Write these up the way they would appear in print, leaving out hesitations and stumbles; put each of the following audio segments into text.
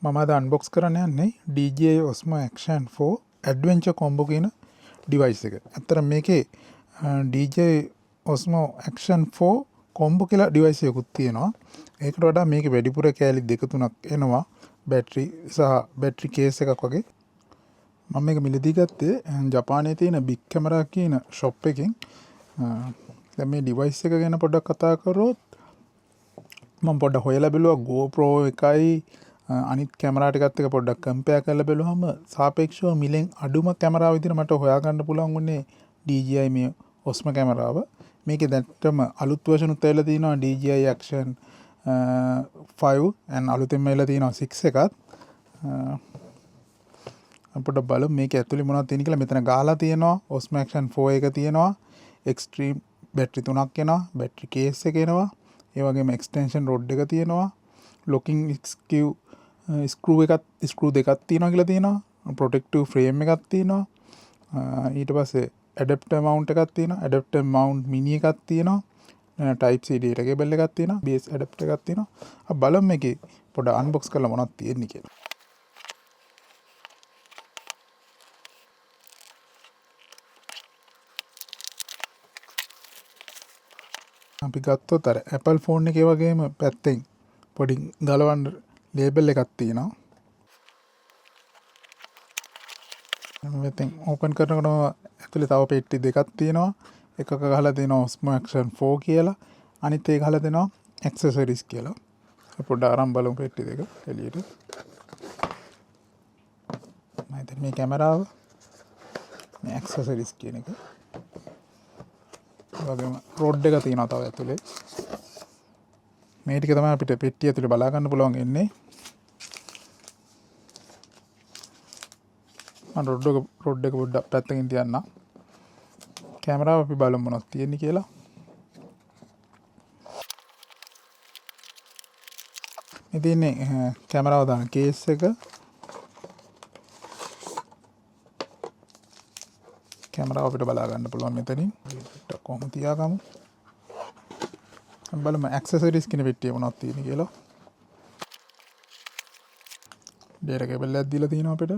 මම අද අන්බොක්ස් කරන්න යන්නේ DJI Osmo Action 4 Adventure Combo කියන ඩිවයිස් එක. ඇත්තට මේකේ DJI Osmo Action 4 Combo කියලා ඩිවයිස් එකකුත් තියෙනවා. ඒකට වඩා මේකේ වැඩිපුර කෑලි දෙක තුනක් එනවා. බැටරි සහ බැටරි කේස් එකක් වගේ. මම මේක මිලදී ගත්තේ ජපානයේ තියෙන බිග් කැමරා කියන ෂොප් එකෙන්. දැන් මේ ඩිවයිස් එක ගැන පොඩ්ඩක් කතා කරොත් මම පොඩ්ඩක් හොයලා බැලුවා GoPro එකයි අනිත් කැමරා ටිකත් එක පොඩ්ඩක් කම්පෙයාර් කරලා බැලුවම සාපේක්ෂව මිලෙන් අඩුම කැමරාව විදිහට මට හොයාගන්න පුළුවන් වුණේ DJI මේ Osmo කැමරාව. මේකේ දැක්ටම අලුත් version උත් ඇවිල්ලා තිනවා DJI Action 5 and අලුතෙන්ම ඇවිල්ලා තිනවා 6 එකත්. අපිට බලමු මේක ඇතුලේ මොනවද තියෙන කියලා. මෙතන ගාලා තියෙනවා Osmo Action 4 එක තියෙනවා. Extreme බැටරි 3ක් එනවා. බැටරි කේස් එක එනවා. ඒ වගේම එක්ස්ටෙන්ෂන් රොඩ් එක තියෙනවා. ලොකින් ස්ක්‍රූ දෙකක් තියෙනවා කියලා තියෙනවා. ප්‍රොටෙක්ටිව් ෆ්‍රේම් එකක් තියෙනවා. ඊට පස්සේ ඇඩැප්ටර් මවුන්ට් එකක් තියෙනවා. ඇඩැප්ටර් මවුන්ට් මිනි එකක් තියෙනවා. Type C data cable එකක් තියෙනවා. බේස් ඇඩැප්ටර් එකක් තියෙනවා. අපි බලමු මේකේ පොඩ අන්බොක්ස් කරලා මොනවද තියෙන්නේ කියලා. අපි ගත්තොත් අර Apple ෆෝන් එකේ වගේම පැත්තෙන් පොඩි ගලවන්න ලේබල් එකක් තියෙනවා. මෙතෙන් ඕපන් කරනකොට ඇතුලේ තව පෙට්ටි දෙකක් තියෙනවා. එකක ගහලා තියෙනවා Osmo Action 4 කියලා. අනිත් එක ගහලා තියෙනවා accessories කියලා. පොඩ්ඩක් අරන් බලමු පෙට්ටි දෙක එළියට. මම මේ කැමරාව මේ accessories කියන එක. වගේම රොඩ් එක තියෙනවා තව ඇතුලේ. මේ ටික තමයි අපිට පෙට්ටිය ඇතුලේ බලා ගන්න පුළුවන් ඉන්නේ. මම රොඩ් එක පොඩ්ඩක් පැත්තකින් තියන්න. කැමරාව අපි බලමු මොනවද තියෙන්නේ කියලා. මේ තියෙන්නේ කැමරාව දාන කේස් එක. කැමරාව අපිට බලා ගන්න පුළුවන් මෙතනින්. කොහොම තියාගමු. බලමු ඇක්සසරිස් කියන පෙට්ටිය මොනවද තියෙන්නේ කියලා. data cable එකක් දීලා තියෙනවා අපිට.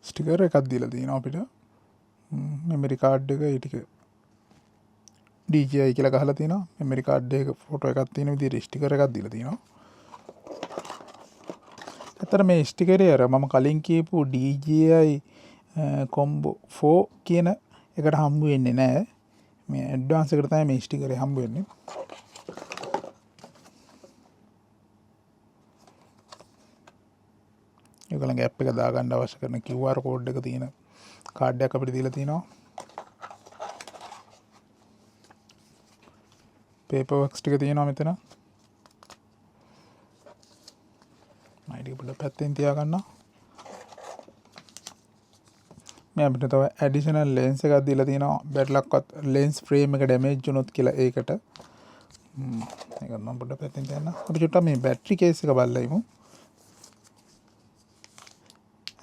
ස්ටිකර් එකක් දීලා තියෙනවා අපිට. මෙමරි කාඩ් එක ඒ ටික DJI කියලා ගහලා තියෙනවා. මෙමරි කාඩ් එක ෆොටෝ එකක් තියෙන විදිහට ස්ටිකර් එකක් දීලා තියෙනවා. අතර මේ ස්ටිකරේ අර මම කලින් කියපු DJI Combo 4 කියන එකට හම්බ වෙන්නේ නැහැ. මේ ඇඩ්වාන්ස් එකට තමයි මේ ස්ටිකරේ හම්බ වෙන්නේ. ඒගොල්ලන්ගේ ඇප් එක දාගන්න අවශ්‍ය කරන QR කෝඩ් එක තියෙන කාඩ් එකක් අපිට දීලා තිනවා. පේපර් වර්ක්ස් ටික තියෙනවා මෙතන. මම ටික පොඩ්ඩක් පැත්තෙන් තියාගන්නවා. මේ අපිට තව ඇඩිෂනල් ලෙන්ස් එකක් දීලා තියෙනවා. බැටලක්වත් ලෙන්ස් ෆ්‍රේම් එක ඩැමේජ් වුණොත් කියලා ඒකට. මේක මම පොඩ්ඩක් පැත්තෙන් තියන්න. අපි චුට්ටක් මේ බැටරි කේස් එක බලලා ඉමු.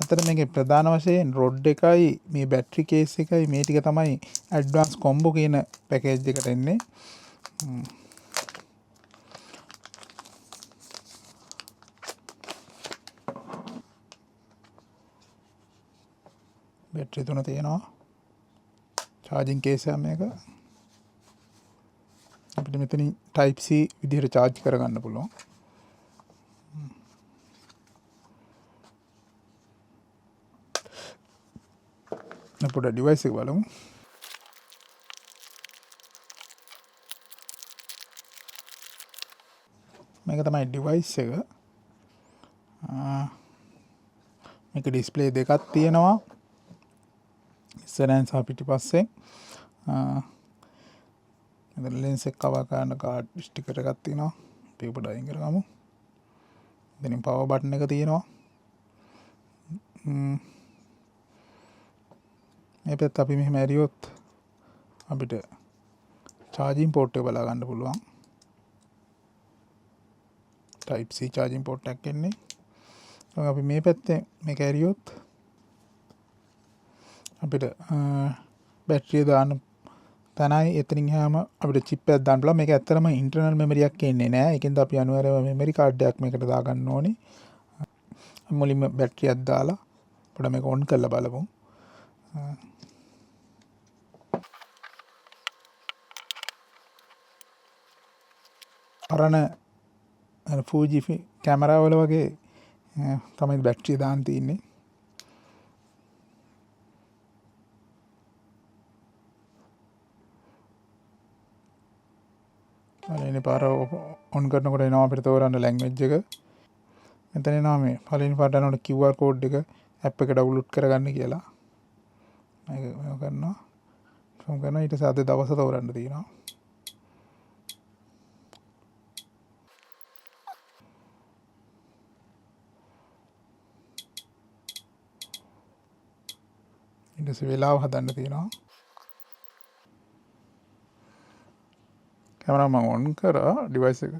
අතන මේකේ ප්‍රධාන වශයෙන් රොඩ් එකයි මේ බැටරි කේස් එකයි මේ ටික තමයි ඇඩ්වාන්ස් කොම්බෝ කියන පැකේජ් එකට එන්නේ. බැටරි 3 තියෙනවා. charging case එක මේක. අපිට මෙතනින් type C විදිහට charge කරගන්න පුළුවන්. අපේ device එක බලමු. මේක තමයි device එක. මේක display දෙකක් තියෙනවා. ඉස්සරහින් සහ පිටිපස්සේ. මෙතන lens එක කවර් කරන කාඩ් ස්ටිකර් එකක් තියෙනවා. අපි පොඩ්ඩක් අයින් කරගමු. එතනින් power button එක තියෙනවා. මේ පැත්ත අපි මෙහෙම ඇරියොත් අපිට charging port එක බලා ගන්න පුළුවන්. type C charging port එකක් එන්නේ. අපි මේ පැත්තේ මේක ඇරියොත් අපිට බැටරිය දාන්න තැනයි එතනින් එහාම අපිට චිප් එකක් දාන්න පුළුවන්. මේක ඇත්තටම ඉන්ටර්නල් මෙමරි එකක් එන්නේ නැහැ. ඒකෙන්ද අපි අනිවාර්යයෙන්ම මෙමරි කාඩ් එකක් මේකට දාගන්න ඕනේ. මුලින්ම බැටරියක් දාලා පොඩ්ඩක් මේක ඔන් කරලා බලමු. අරන Fuji කැමරාවල වගේ තමයි බැටරිය දාන්න තියෙන්නේ. පළවෙනි පාර ඔන් කරනකොට එනවා අපිට තෝරන්න ලැන්ග්වේජ් එක. මෙතන එනවා මේ පළවෙනි පාරට යනකොට QR කෝඩ් එක ඇප් එක ඩවුන්ලෝඩ් කරගන්න කියලා. මේක කරනවා. ෆෝන් කරනවා ඊට පස්සේ අද දවස තෝරන්න තියෙනවා. ඊට පස්සේ වෙලාව හදන්න තියෙනවා. කැමරාව මම ඔන් කරා ඩිවයිස් එක.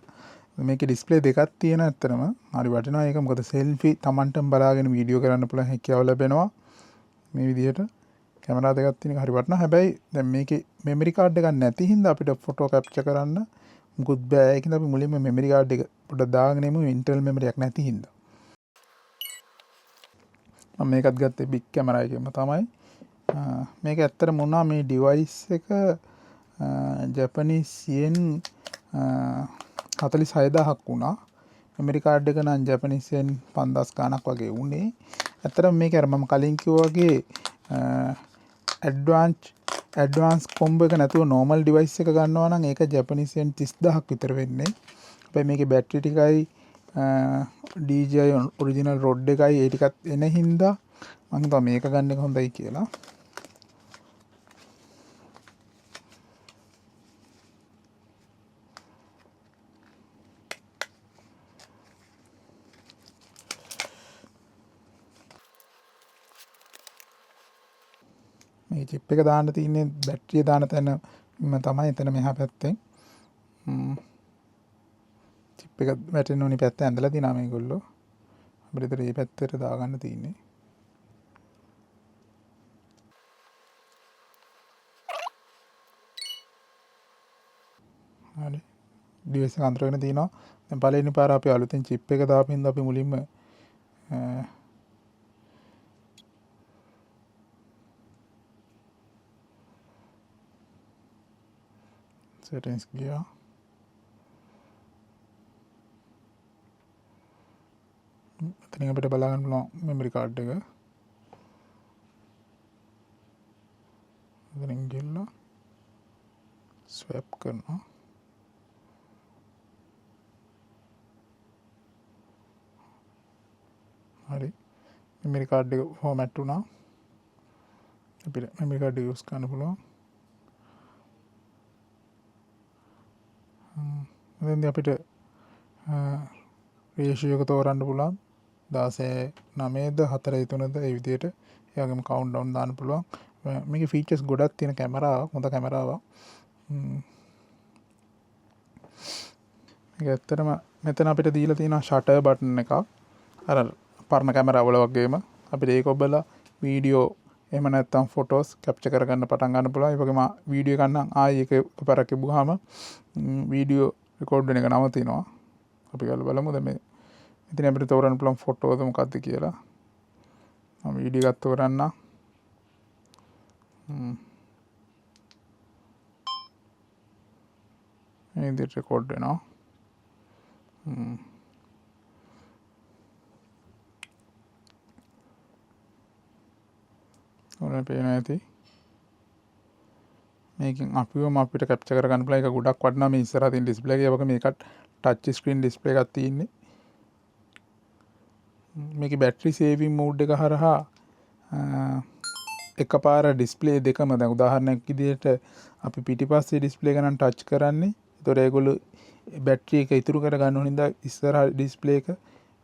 මේකේ ඩිස්ප්ලේ දෙකක් තියෙන ඇත්තටම හරි වටිනවා. ඒක මොකද සෙල්ෆි Tamanටම බලාගෙන වීඩියෝ කරන්න පුළුවන් හැකියාව ලැබෙනවා. මේ විදිහට කැමරා දෙකක් තියෙන එක හරි වටිනවා. හැබැයි දැන් මේකේ මෙමරි කාඩ් එකක් නැති හින්දා අපිට ෆොටෝ කැප්චර් කරන්න මුකුත් බෑ. ඒකින්ද අපි මුලින්ම මෙමරි කාඩ් එක පොඩ්ඩක් දාගෙන ඉමු ඉන්ටර්නල් මෙමරි එකක් නැති හින්දා. මම මේකත් ගත්තේ බිග් කැමරා එකෙන්ම තමයි. මේක ඇත්තටම වුණා මේ ඩිවයිස් එක ජපනීස් යෙන් 46000ක් වුණා. මෙමරි කාඩ් එක නම් ජපනීස් යෙන් 5000 ගණක් වගේ වුණේ. ඇත්තටම මේක අර මම කලින් කිව්වා වගේ ඇඩ්වාන්ස් කොම්බෝ එක නැතුව නෝමල් ඩිවයිස් එක ගන්නවා නම් ඒක ජපනීස් යෙන් 30000ක් විතර වෙන්නේ. හැබැයි මේකේ බැටරි ටිකයි DJI ඔරිජිනල් රොඩ් එකයි ඒ ටිකත් එන හින්දා මම හිතුවා මේක ගන්න එක හොඳයි කියලා. මේ චිප් එක දාන්න තියෙන්නේ බැටරිය දාන තැන තමයි එතන මෙහා පැත්තෙන්. චිප් එක වැටෙන්න ඕනි පැත්ත ඇඳලා තිනා මේගොල්ලෝ. අපිට ඉතින් මේ පැත්තට දාගන්න තියෙන්නේ. හරි. ඩිවයිස් එක අඳුරගෙන තිනවා. දැන් පළවෙනි පාර අපි අලුතෙන් චිප් එක දාපින්ද අපි මුලින්ම settings ගියා. එතනින් අපිට බලා ගන්න පුළුවන් මෙමරි කාඩ් එක. එතනින් ගිහලා ස්වැප් කරනවා. හරි. මෙමරි කාඩ් එක ෆෝමැට් වුණා. අපිට මෙමරි කාඩ් එක යූස් කරන්න පුළුවන්. එතෙන්දී අපිට රේෂියෝ එක තෝරන්න පුළුවන්. 16:9ද 4:3ද ඒ විදිහට ඒ වගේම කවුන්ට් ඩවුන් දාන්න පුළුවන්. මේකේ ෆීචර්ස් ගොඩක් තියෙන කැමරාවක්, හොඳ කැමරාවක්. මේක ඇත්තටම මෙතන අපිට දීලා තියෙනවා ෂටර් බටන් එකක්. අර පරණ කැමරාවල වගේම අපිට ඒක ඔබලා වීඩියෝ එහෙම නැත්නම් ෆොටෝස් කැප්චර් කරගන්න පටන් ගන්න පුළුවන්. ඒ වගේම වීඩියෝ එකක් නම් ආයෙ එකපාරක් තිබුවාම වීඩියෝ රෙකෝඩ් වෙන එක නවතිනවා. අපි ගාලා බලමු දැන් මේ ඉතින් අපිට තෝරන්න පුළුවන් ෆොටෝද මොකක්ද කියලා. මම වීඩියෝ එකක් තෝරන්න. මේ විදිහට රෙකෝඩ් වෙනවා. ඔන්න පේනවා ඇති. මේකෙන් අපිවම අපිට කැප්චර් කරගන්න පුළුවන්. ඒක ගොඩක් වටිනවා මේ ඉස්සරහ තියෙන ඩිස්ප්ලේ එක. ඒ වගේ මේකත් ටච් ස්ක්‍රීන් ඩිස්ප්ලේ එකක් තියෙන්නේ. මේකේ බැටරි සේවිං මෝඩ් එක හරහා එකපාර ඩිස්ප්ලේ දෙකම දැන් උදාහරණයක් විදිහට අපි පිටිපස්සේ ඩිස්ප්ලේ එක නම් ටච් කරන්නේ. ඒතකොට ඒගොල්ලෝ බැටරි එක ඉතුරු කර ගන්න ඕන හින්දා ඉස්සරහ ඩිස්ප්ලේ එක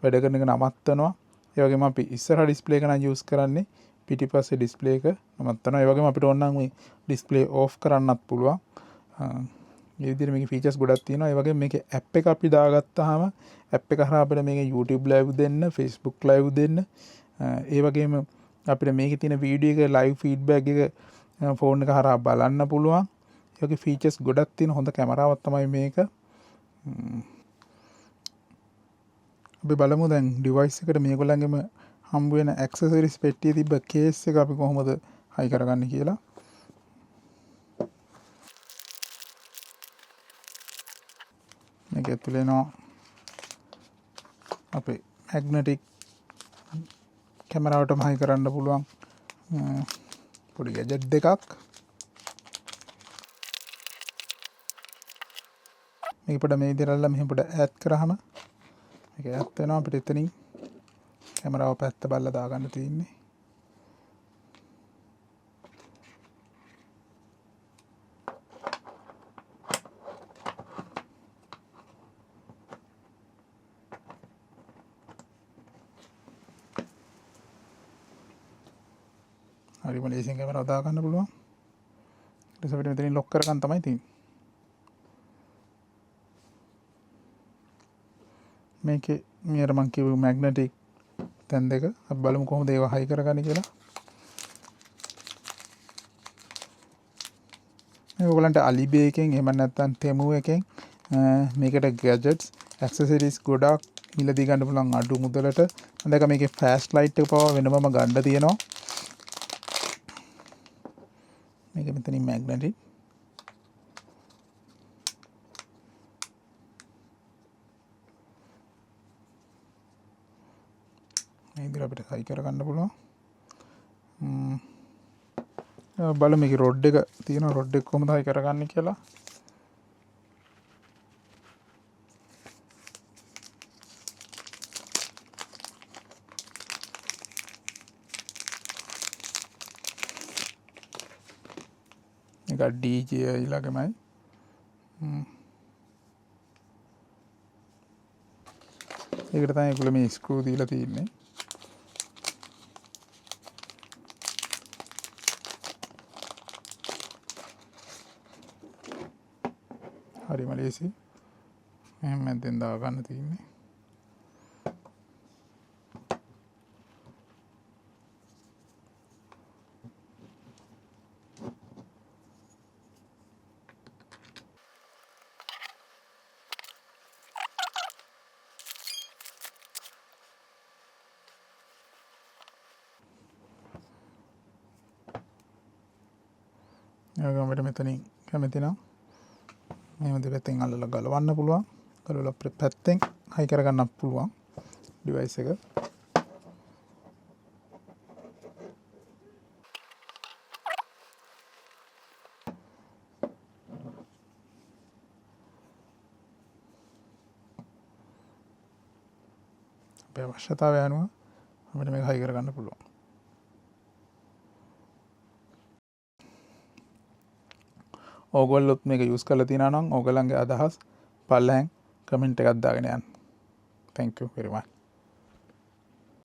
වැඩ කරන එක නවත්තනවා. ඒ වගේම අපි ඉස්සරහ ඩිස්ප්ලේ එක නම් යූස් කරන්නේ පිටිපස්සේ ඩිස්ප්ලේ එක නවත්තනවා. ඒ වගේම අපිට ඕන නම් මේ ඩිස්ප්ලේ ඕෆ් කරන්නත් පුළුවන්. මේ විදිහට මේකේ ෆීචර්ස් ගොඩක් තියෙනවා. ඒ වගේම මේකේ ඇප් එක අපි දාගත්තාම ඇප් එක හරහා අපිට මේකේ YouTube live දෙන්න, Facebook live දෙන්න, ඒ වගේම අපිට මේකේ තියෙන වීඩියෝ එක ලයිව් ෆීඩ්බැක් එක ෆෝන් එක හරහා බලන්න පුළුවන්. යෝගේ ෆීචර්ස් ගොඩක් තියෙන හොඳ කැමරාවක් තමයි මේක. අපි බලමු දැන් ඩිවයිස් එකට මේගොල්ලන්ගෙම හම්බ වෙන ඇක්සසරිස් පෙට්ටියේ තිබ්බ කේස් එක අපි කොහොමද හයි කරගන්නේ කියලා. මේක ඇතුලේ එනවා අපේ මැග්නටික් කැමරාවටම හයි කරන්න පුළුවන් පොඩි ගැජට් දෙකක්. මේක පොඩ මේ විදිහට අල්ලලා මෙහෙම පොඩ ඈඩ් කරාම මේක ඈඩ් වෙනවා. අපිට එතනින් කැමරාව පැත්ත බලලා දාගන්න තියෙන්නේ. හරිම ලේසියෙන් කැමරාව දාගන්න පුළුවන්. ඊට පස්සේ අපිට මෙතනින් ලොක් කරගන්න තමයි තියෙන්නේ. මේකේ මෙයාට මම කිව්ව මැග්නටික් තැන් දෙක අපි බලමු කොහොමද ඒවා හයි කරගන්නේ කියලා. මේ ඔයගලන්ට අලිබේ එකෙන් එහෙම නැත්නම් තෙමු එකෙන් මේකට ගැජට්ස් ඇක්සසරිස් ගොඩක් මිලදී ගන්න පුළුවන් අඩු මුදලට. මම දැක්ක මේකේ ෆ්ලෑෂ් ලයිට් එක පවා වෙනමම ගන්න තියෙනවා. මේක මෙතනින් මැග්නටික් මේ විදිහට අපිට හයි කරගන්න පුළුවන්. බලමු මේකේ රොඩ් එක තියෙනවා. රොඩ් එක කොහොමද හයි කරගන්නේ කියලා. මේක DJ ඊළඟමයි. ඒකට තමයි ඒගොල්ලෝ මේ ස්ක්‍රූ දීලා තියෙන්නේ. හරිම ලේසි. මෙහෙම මැද්දෙන් දා ගන්න තියෙන්නේ. ඒගොල්ලෝ මෙතනින් කැමති නම් මෙහෙම දෙපැත්තෙන් අල්ලලා ගලවන්න පුළුවන්. ගලවලා පැත්තෙන් හයි කරගන්නත් පුළුවන් ඩිවයිස් එක. අපේ අවශ්‍යතාවය අනුව අපිට මේක හයි කරගන්න පුළුවන්. ඕගොල්ලොත් මේක යූස් කරලා තියෙනවා නම් ඕගොල්ලන්ගේ අදහස් පල්ලෙහෙන් කමෙන්ට් එකක් දාගෙන යන්න. Thank you very much.